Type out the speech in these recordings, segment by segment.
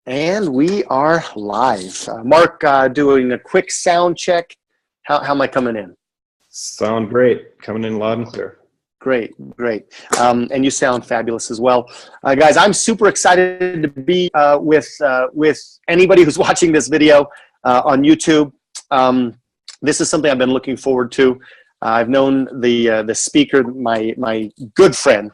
And we are live. Mark, doing a quick sound check. How am I coming in? Sound great. Coming in loud and clear. Great, great. And you sound fabulous as well. Guys, I'm super excited to be with anybody who's watching this video on YouTube. This is something I've been looking forward to. I've known the speaker, my good friend,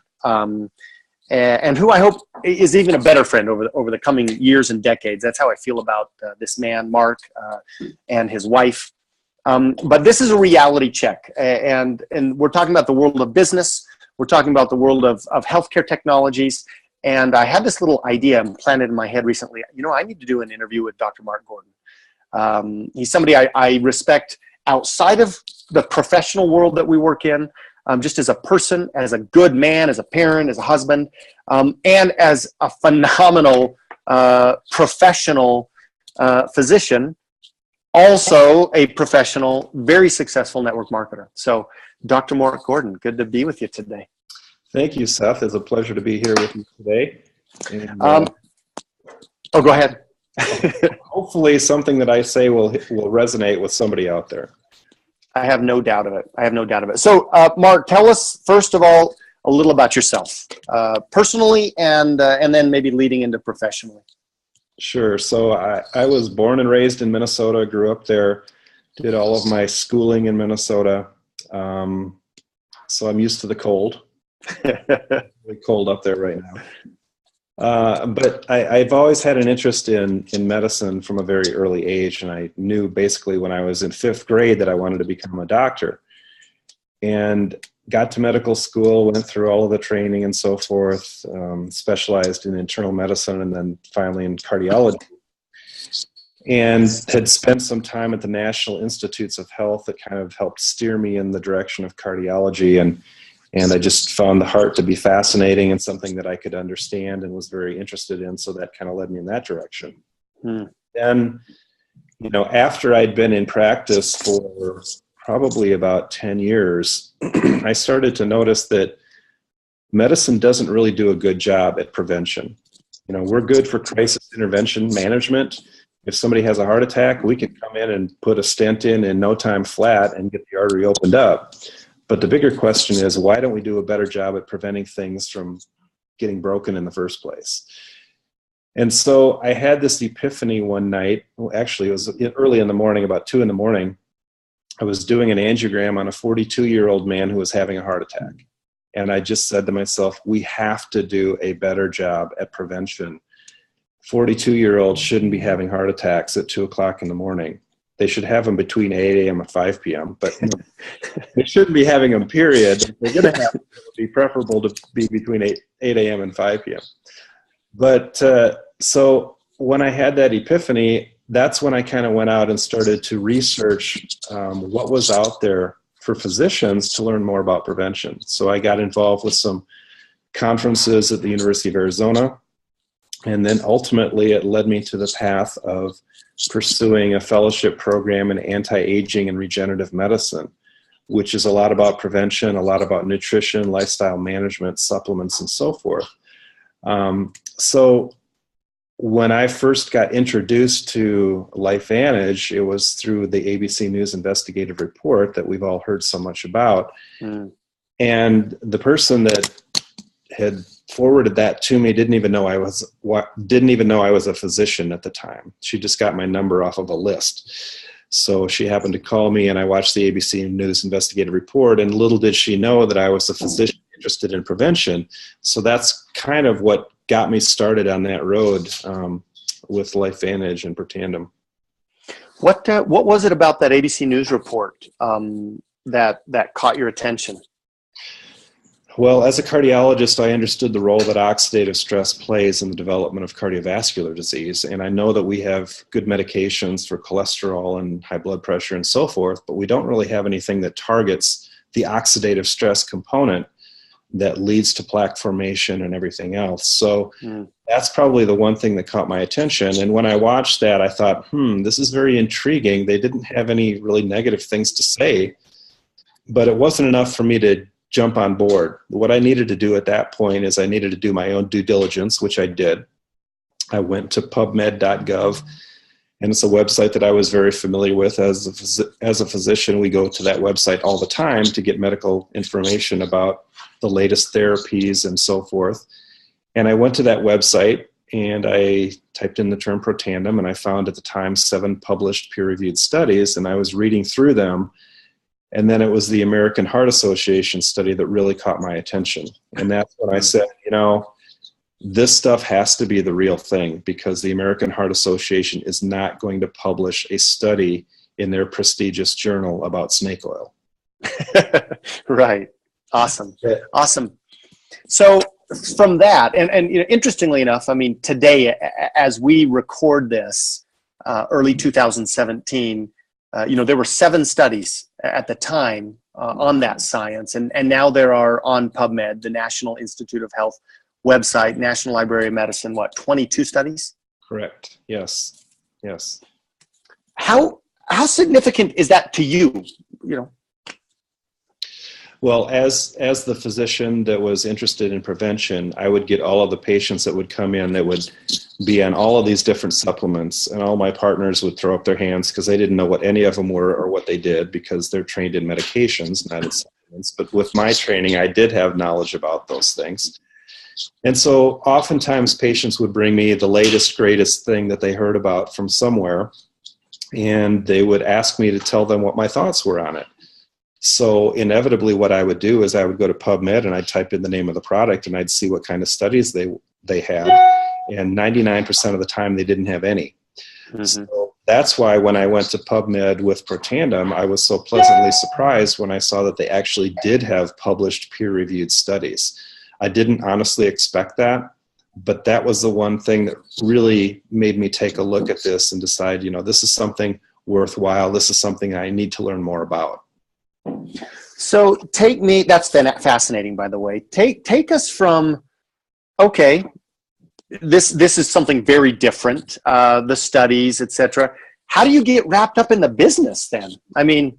and who I hope is even a better friend over the coming years and decades. That's how I feel about this man, Mark, and his wife. But this is a reality check, and we're talking about the world of business. We're talking about the world of healthcare technologies. And I had this little idea planted in my head recently. You know, I need to do an interview with Dr. Mark Gordon. He's somebody I respect outside of the professional world that we work in, just as a person, as a good man, as a parent, as a husband, and as a phenomenal professional physician, also a professional, very successful network marketer. So, Dr. Mark Gordon, good to be with you today. Thank you, Seth. It's a pleasure to be here with you today. And, go ahead. Hopefully something that I say will resonate with somebody out there. I have no doubt of it. So, Mark, tell us, first of all, a little about yourself, personally, and then maybe leading into professionally. Sure. So I was born and raised in Minnesota, grew up there, did all of my schooling in Minnesota. So I'm used to the cold. Really cold up there right now. But I've always had an interest in medicine from a very early age, and I knew basically when I was in 5th grade that I wanted to become a doctor. And got to medical school, went through all of the training and so forth, specialized in internal medicine and then finally in cardiology. And had spent some time at the National Institutes of Health that kind of helped steer me in the direction of cardiology. And I just found the heart to be fascinating and something that I could understand and was very interested in. So that kind of led me in that direction. Then, you know, after I'd been in practice for probably about 10 years, I started to notice that medicine doesn't really do a good job at prevention. You know, we're good for crisis intervention management. If somebody has a heart attack, we can come in and put a stent in no time flat and get the artery opened up. But the bigger question is, why don't we do a better job at preventing things from getting broken in the first place? And so I had this epiphany one night. Well, actually, it was early in the morning, about 2 in the morning. I was doing an angiogram on a 42-year-old man who was having a heart attack. And I just said to myself, we have to do a better job at prevention. 42-year-olds shouldn't be having heart attacks at 2 o'clock in the morning. They should have them between 8 a.m. and 5 p.m., but they shouldn't be having them, period. If they're going to have them, it would be preferable to be between 8 a.m. and 5 p.m. But so when I had that epiphany, that's when I kind of went out and started to research what was out there for physicians to learn more about prevention. So I got involved with some conferences at the University of Arizona, and then ultimately it led me to the path of pursuing a fellowship program in anti-aging and regenerative medicine, which is a lot about prevention, a lot about nutrition, lifestyle management, supplements, and so forth. So when I first got introduced to LifeVantage, it was through the ABC News investigative report that we've all heard so much about. And the person that had forwarded that to me didn't even know I was a physician at the time. She just got my number off of a list. So she happened to call me, and I watched the ABC News investigative report, and little did she know that I was a physician interested in prevention. So that's kind of what got me started on that road with LifeVantage and Pertandem. What was it about that ABC News report that caught your attention? Well, as a cardiologist, I understood the role that oxidative stress plays in the development of cardiovascular disease. And I know that we have good medications for cholesterol and high blood pressure and so forth, but we don't really have anything that targets the oxidative stress component that leads to plaque formation and everything else. So that's probably the one thing that caught my attention. And when I watched that, I thought, this is very intriguing. They didn't have any really negative things to say, but it wasn't enough for me to jump on board. What I needed to do at that point is I needed to do my own due diligence, which I did. I went to pubmed.gov, and it's a website that I was very familiar with. As a physician, we go to that website all the time to get medical information about the latest therapies and so forth. And I went to that website and I typed in the term Protandim, and I found at the time 7 published peer-reviewed studies, and I was reading through them. And then it was the American Heart Association study that really caught my attention. And that's when I said, this stuff has to be the real thing, because the American Heart Association is not going to publish a study in their prestigious journal about snake oil. Right. Awesome. Awesome. So from that, and interestingly enough, I mean, today, as we record this, early 2017, there were 7 studies at the time on that science, and now there are on PubMed, the National Institute of Health website, National Library of Medicine, 22 studies? Correct. Yes. Yes. How significant is that to you? Well, as the physician that was interested in prevention, I would get all of the patients that would come in that would be on all of these different supplements, and all my partners would throw up their hands because they didn't know what any of them were or what they did, because they're trained in medications, not in supplements. But with my training, I did have knowledge about those things. And so oftentimes patients would bring me the latest, greatest thing that they heard about from somewhere, and they would ask me to tell them what my thoughts were on it. So inevitably what I would do is I would go to PubMed and I'd type in the name of the product and I'd see what kind of studies they had. And 99% of the time they didn't have any. Mm-hmm. So that's why when I went to PubMed with Protandim, I was so pleasantly surprised when I saw that they actually did have published peer-reviewed studies. I didn't honestly expect that, but that was the one thing that really made me take a look at this and decide, this is something worthwhile. This is something I need to learn more about. So that's fascinating, by the way. Take us from, okay, this is something very different, the studies, etc. How do you get wrapped up in the business then? I mean,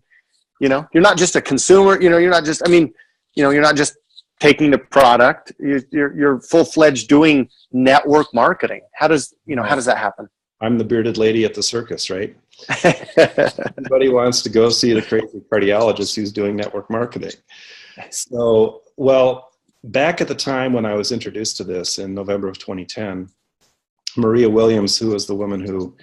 you're not just a consumer, you're not just taking the product, you're full-fledged doing network marketing. How does that happen? I'm the bearded lady at the circus, right? Everybody wants to go see the crazy cardiologist who's doing network marketing. So, back at the time when I was introduced to this in November of 2010, Maria Williams, who was the woman who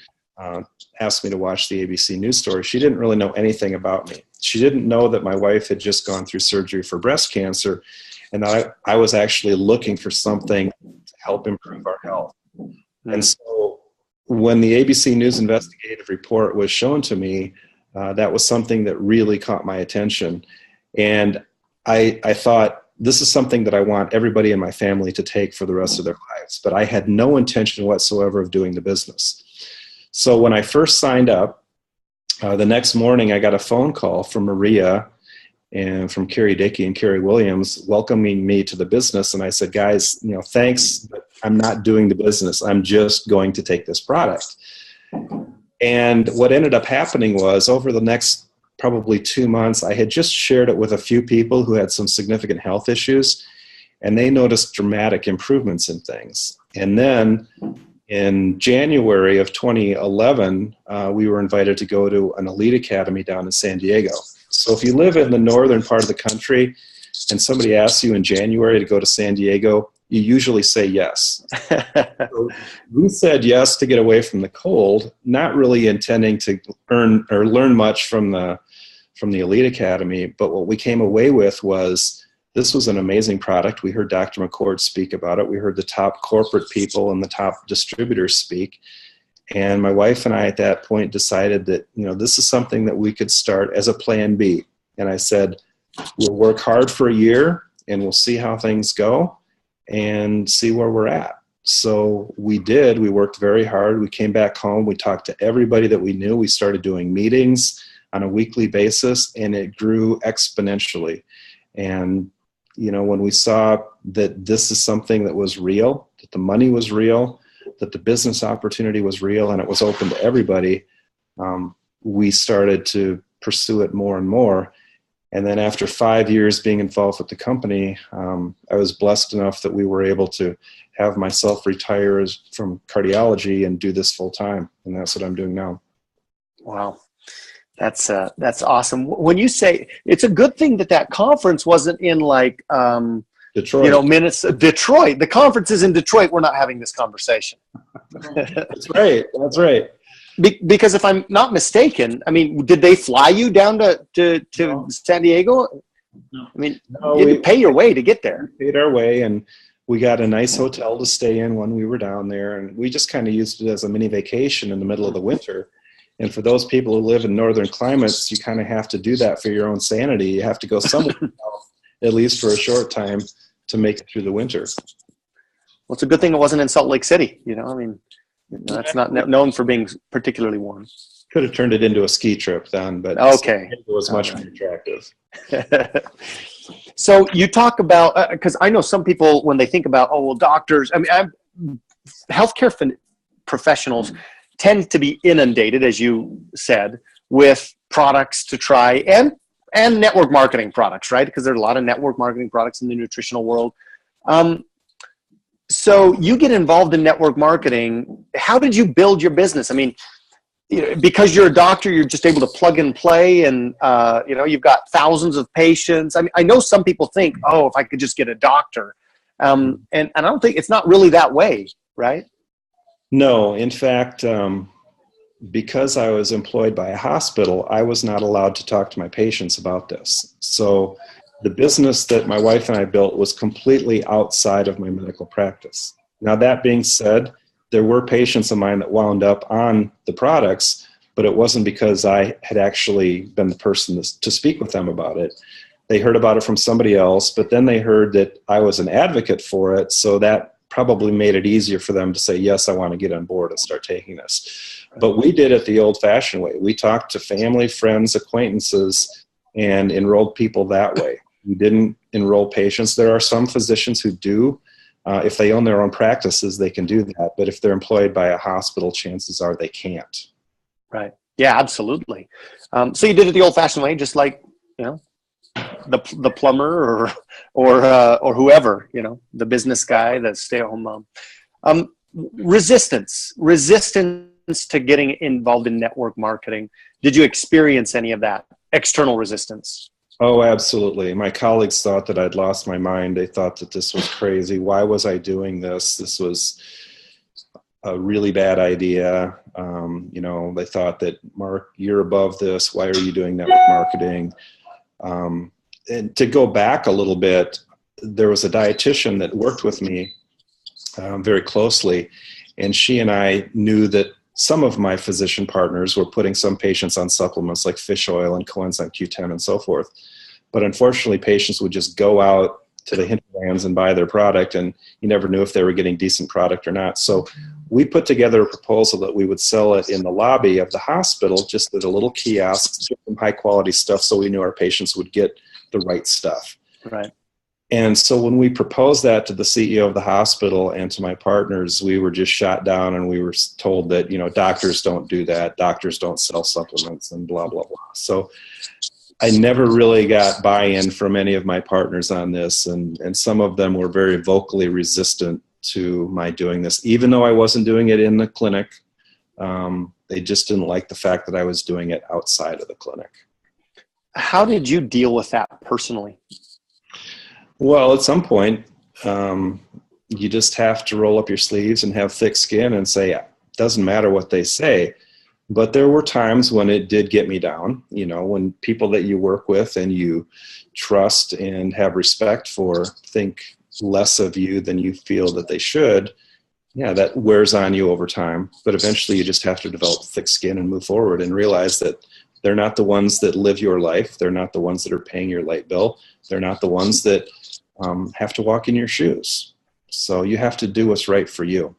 asked me to watch the ABC News story, she didn't really know anything about me. She didn't know that my wife had just gone through surgery for breast cancer, and that I was actually looking for something to help improve our health. Mm-hmm. And so when the ABC News investigative report was shown to me, that was something that really caught my attention. And I thought, this is something that I want everybody in my family to take for the rest of their lives. But I had no intention whatsoever of doing the business. So when I first signed up, the next morning I got a phone call from Maria and from Carrie Dickey and Carrie Williams welcoming me to the business. And I said, guys, thanks, but I'm not doing the business. I'm just going to take this product. And what ended up happening was, over the next probably 2 months, I had just shared it with a few people who had some significant health issues, and they noticed dramatic improvements in things. And then in January of 2011, we were invited to go to an elite academy down in San Diego. So if you live in the northern part of the country and somebody asks you in January to go to San Diego, you usually say yes. So we said yes to get away from the cold, not really intending to earn or learn much from the elite academy. But what we came away with was, this was an amazing product. We heard Dr. McCord speak about it. We heard the top corporate people and the top distributors speak. And my wife and I at that point decided that, this is something that we could start as a plan B. And I said, we'll work hard for a year and we'll see how things go and see where we're at. So we did. We worked very hard. We came back home. We talked to everybody that we knew. We started doing meetings on a weekly basis, and it grew exponentially. And, when we saw that this is something that was real, that the money was real, that the business opportunity was real, and it was open to everybody, we started to pursue it more and more. And then after 5 years being involved with the company, I was blessed enough that we were able to have myself retire from cardiology and do this full time. And that's what I'm doing now. Wow. That's awesome. When you say, it's a good thing that conference wasn't in like, Detroit. Detroit. The conference is in Detroit. We're not having this conversation. That's right. That's right. Because if I'm not mistaken, I mean, did they fly you down to no. San Diego? No. I mean, you had to pay your way to get there. We paid our way, and we got a nice hotel to stay in when we were down there, and we just kind of used it as a mini vacation in the middle of the winter. And for those people who live in northern climates, you kind of have to do that for your own sanity. You have to go somewhere else, at least for a short time, to make it through the winter. Well, it's a good thing it wasn't in Salt Lake City. I mean, that's not known for being particularly warm. Could have turned it into a ski trip then, but okay, it was much more attractive. So you talk about, because I know some people, when they think about, doctors, I mean, healthcare professionals tend to be inundated, as you said, with products to try and network marketing products, right? Because there are a lot of network marketing products in the nutritional world. So you get involved in network marketing. How did you build your business? I mean, because you're a doctor, you're just able to plug and play, and you've got thousands of patients. I mean, I know some people think, if I could just get a doctor, and I don't think it's not really that way, right? No, in fact, because I was employed by a hospital, I was not allowed to talk to my patients about this. So the business that my wife and I built was completely outside of my medical practice. Now, that being said, there were patients of mine that wound up on the products, but it wasn't because I had actually been the person to speak with them about it. They heard about it from somebody else, but then they heard that I was an advocate for it, so that probably made it easier for them to say, yes, I want to get on board and start taking this. But we did it the old-fashioned way. We talked to family, friends, acquaintances, and enrolled people that way. We didn't enroll patients. There are some physicians who do. If they own their own practices, they can do that. But if they're employed by a hospital, chances are they can't. Right. Yeah, absolutely. So you did it the old-fashioned way, just like, the plumber or whoever, the business guy, the stay-at-home mom. Resistance to getting involved in network marketing. Did you experience any of that external resistance? Oh, absolutely. My colleagues thought that I'd lost my mind. They thought that this was crazy. Why was I doing this? This was a really bad idea. They thought that, Mark, you're above this. Why are you doing network marketing? And to go back a little bit, there was a dietitian that worked with me very closely, and she and I knew that some of my physician partners were putting some patients on supplements like fish oil and coenzyme Q10 and so forth. But unfortunately, patients would just go out to the hinterlands and buy their product, and you never knew if they were getting decent product or not. So we put together a proposal that we would sell it in the lobby of the hospital, just at a little kiosk, some high quality stuff, so we knew our patients would get the right stuff. Right. And so when we proposed that to the CEO of the hospital and to my partners, we were just shot down, and we were told that, doctors don't do that. Doctors don't sell supplements and blah, blah, blah. So I never really got buy-in from any of my partners on this. And some of them were very vocally resistant to my doing this, even though I wasn't doing it in the clinic. They just didn't like the fact that I was doing it outside of the clinic. How did you deal with that personally? Well, at some point, you just have to roll up your sleeves and have thick skin and say, it doesn't matter what they say. But there were times when it did get me down, when people that you work with and you trust and have respect for think less of you than you feel that they should. Yeah, that wears on you over time. But eventually you just have to develop thick skin and move forward and realize that they're not the ones that live your life. They're not the ones that are paying your light bill. They're not the ones that have to walk in your shoes. So you have to do what's right for you.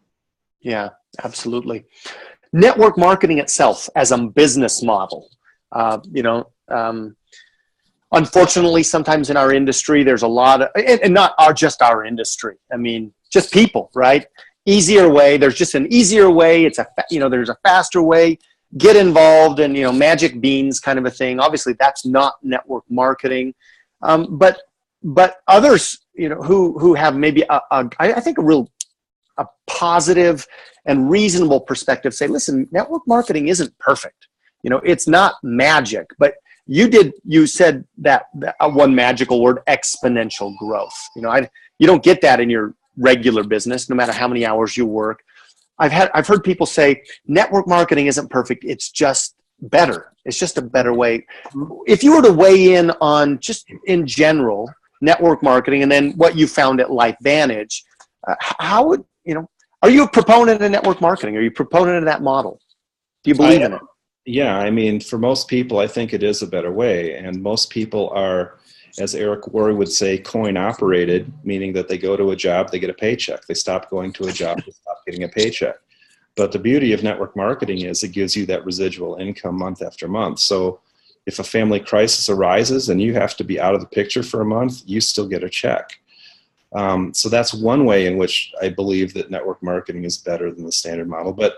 Yeah, absolutely. Network marketing itself as a business model, unfortunately, sometimes in our industry, there's a lot of, and not just our industry. I mean, just people, right? Easier way. There's just an easier way. There's a faster way. get involved in, magic beans kind of a thing. Obviously, that's not network marketing. But others, who have maybe I think a positive and reasonable perspective say, listen, network marketing isn't perfect. It's not magic, but you said that one magical word, exponential growth. You don't get that in your regular business, no matter how many hours you work. I've heard people say network marketing isn't perfect. It's just better. It's just a better way. If you were to weigh in on just in general network marketing, and then what you found at LifeVantage, how would are you a proponent of network marketing? Are you a proponent of that model? Do you believe in it? Yeah, I mean, for most people, I think it is a better way. And most people are, as Eric Worre would say, coin operated, meaning that they go to a job, they get a paycheck. They stop going to a job, they stop getting a paycheck. But the beauty of network marketing is it gives you that residual income month after month. So if a family crisis arises and you have to be out of the picture for a month, you still get a check. So that's one way in which I believe that network marketing is better than the standard model. But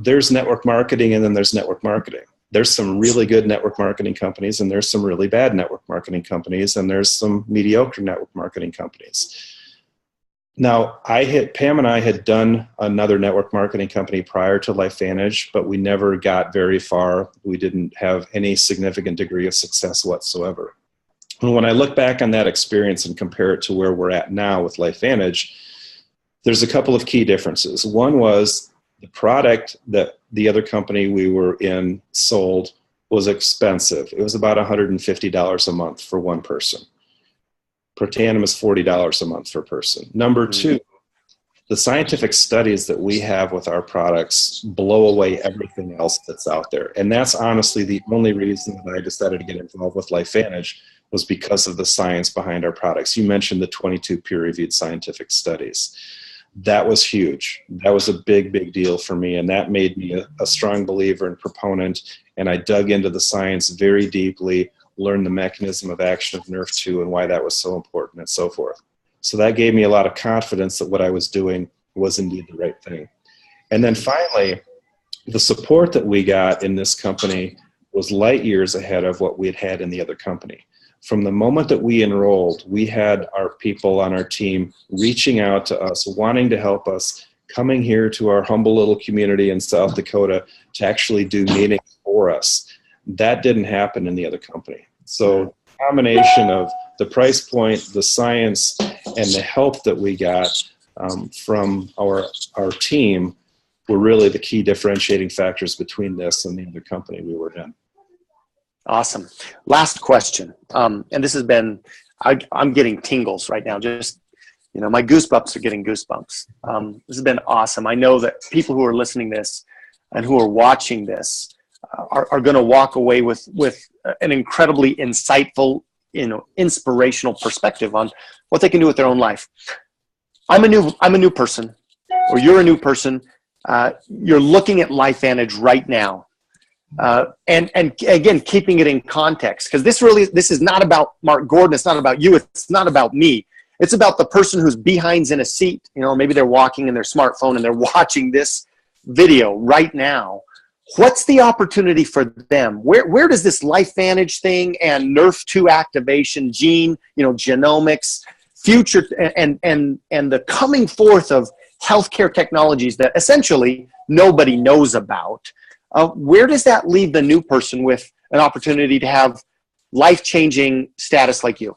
there's network marketing and then there's network marketing. There's some really good network marketing companies and there's some really bad network marketing companies and there's some mediocre network marketing companies. Now, Pam and I had done another network marketing company prior to LifeVantage, but we never got very far. We didn't have any significant degree of success whatsoever. And when I look back on that experience and compare it to where we're at now with LifeVantage, there's a couple of key differences. One was the product that the other company we were in sold was expensive. It was about $150 a month for one person. Protandim is $40 a month per person. Number two, the scientific studies that we have with our products blow away everything else that's out there. And that's honestly the only reason that I decided to get involved with LifeVantage was because of the science behind our products. You mentioned the 22 peer-reviewed scientific studies. That was huge. That was a big, big deal for me. And that made me a strong believer and proponent. And I dug into the science very deeply, learned the mechanism of action of NRF2 and why that was so important and so forth. So that gave me a lot of confidence that what I was doing was indeed the right thing. And then finally, the support that we got in this company was light years ahead of what we had had in the other company. From the moment that we enrolled, we had our people on our team reaching out to us, wanting to help us, coming here to our humble little community in South Dakota to actually do meetings for us. That didn't happen in the other company. So the combination of the price point, the science, and the help that we got from our team were really the key differentiating factors between this and the other company we were in. Awesome. Last question. And this has been, I'm getting tingles right now. Just, my goosebumps are getting goosebumps. This has been awesome. I know that people who are listening to this and who are watching this are going to walk away with an incredibly insightful, inspirational perspective on what they can do with their own life. I'm a new person, or you're a new person. You're looking at LifeVantage right now. And again, keeping it in context, because this is not about Mark Gordon. It's not about you. It's not about me. It's about the person who's behind's in a seat. Maybe they're walking in their smartphone and they're watching this video right now. What's the opportunity for them? Where does this LifeVantage thing and NRF2 activation, gene, genomics, future, and the coming forth of healthcare technologies that essentially nobody knows about? Where does that leave the new person with an opportunity to have life-changing status like you?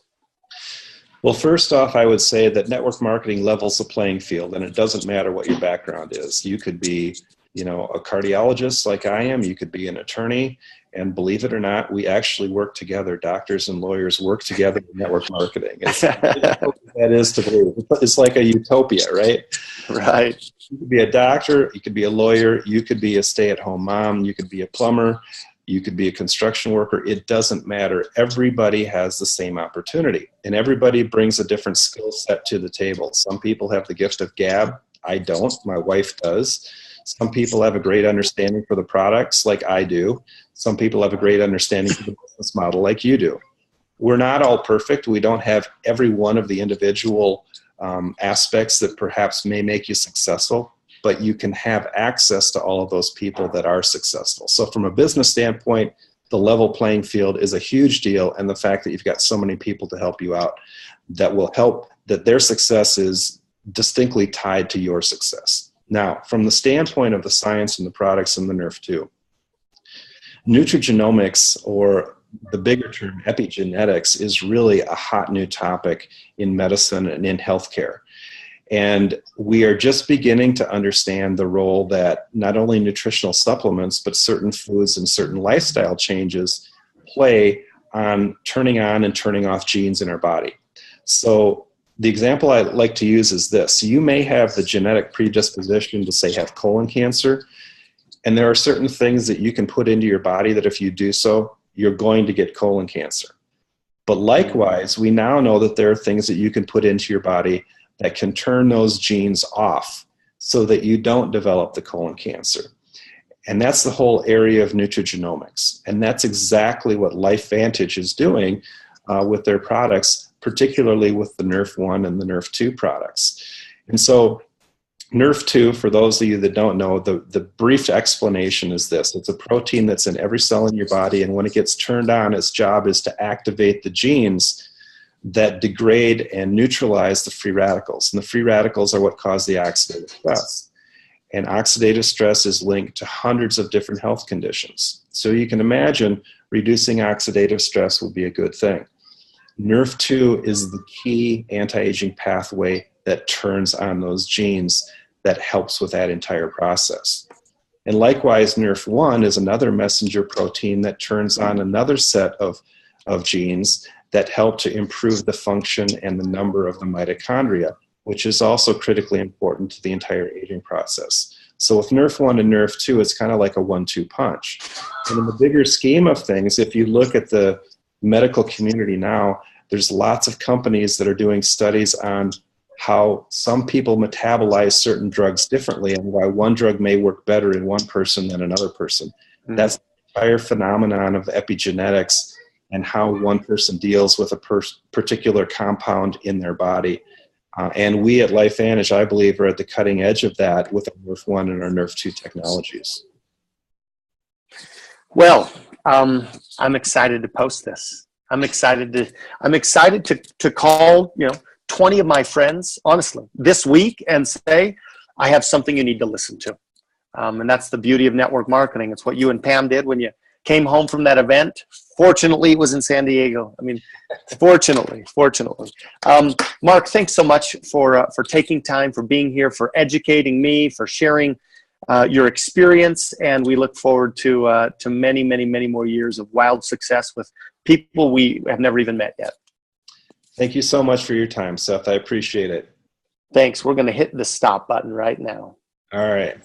Well, first off, I would say that network marketing levels the playing field, and it doesn't matter what your background is. You could be, a cardiologist like I am. You could be an attorney. And believe it or not, we actually work together. Doctors and lawyers work together in network marketing. That is to believe. It's like a utopia, right? Right. You could be a doctor. You could be a lawyer. You could be a stay-at-home mom. You could be a plumber. You could be a construction worker. It doesn't matter. Everybody has the same opportunity. And everybody brings a different skill set to the table. Some people have the gift of gab. I don't. My wife does. Some people have a great understanding for the products like I do. Some people have a great understanding for the business model like you do. We're not all perfect. We don't have every one of the individual aspects that perhaps may make you successful. but you can have access to all of those people that are successful. So from a business standpoint, the level playing field is a huge deal, and the fact that you've got so many people to help you out that will help, that their success is distinctly tied to your success. Now, from the standpoint of the science and the products and the NRF2, nutrigenomics, or the bigger term epigenetics, is really a hot new topic in medicine and in healthcare. And we are just beginning to understand the role that not only nutritional supplements, but certain foods and certain lifestyle changes play on turning on and turning off genes in our body. So the example I like to use is this. You may have the genetic predisposition to, say, have colon cancer, and there are certain things that you can put into your body that if you do so, you're going to get colon cancer. But likewise, we now know that there are things that you can put into your body that can turn those genes off so that you don't develop the colon cancer. And that's the whole area of nutrigenomics. And that's exactly what LifeVantage is doing with their products, particularly with the NRF1 and the NRF2 products. And so NRF2, for those of you that don't know, the brief explanation is this. It's a protein that's in every cell in your body, and when it gets turned on, its job is to activate the genes that degrade and neutralize the free radicals. And the free radicals are what cause the oxidative stress. And oxidative stress is linked to hundreds of different health conditions. So you can imagine reducing oxidative stress will be a good thing. NRF2 is the key anti-aging pathway that turns on those genes that helps with that entire process. And likewise, NRF1 is another messenger protein that turns on another set of genes that help to improve the function and the number of the mitochondria, which is also critically important to the entire aging process. So with NRF1 and NRF2, it's kind of like a 1-2 punch. And in the bigger scheme of things, if you look at the medical community now, there's lots of companies that are doing studies on how some people metabolize certain drugs differently and why one drug may work better in one person than another person. Mm-hmm. That's the entire phenomenon of epigenetics and how one person deals with a particular compound in their body. And we at LifeVantage, I believe, are at the cutting edge of that with our NRF1 and our NRF2 technologies. Well, I'm excited to post this. I'm excited to call 20 of my friends, honestly, this week and say, I have something you need to listen to. And that's the beauty of network marketing. It's what you and Pam did when you came home from that event. Fortunately, it was in San Diego. I mean, fortunately. Mark, thanks so much for taking time, for being here, for educating me, for sharing your experience. And we look forward to many, many, many more years of wild success with people we have never even met yet. Thank you so much for your time, Seth. I appreciate it. Thanks. We're going to hit the stop button right now. All right.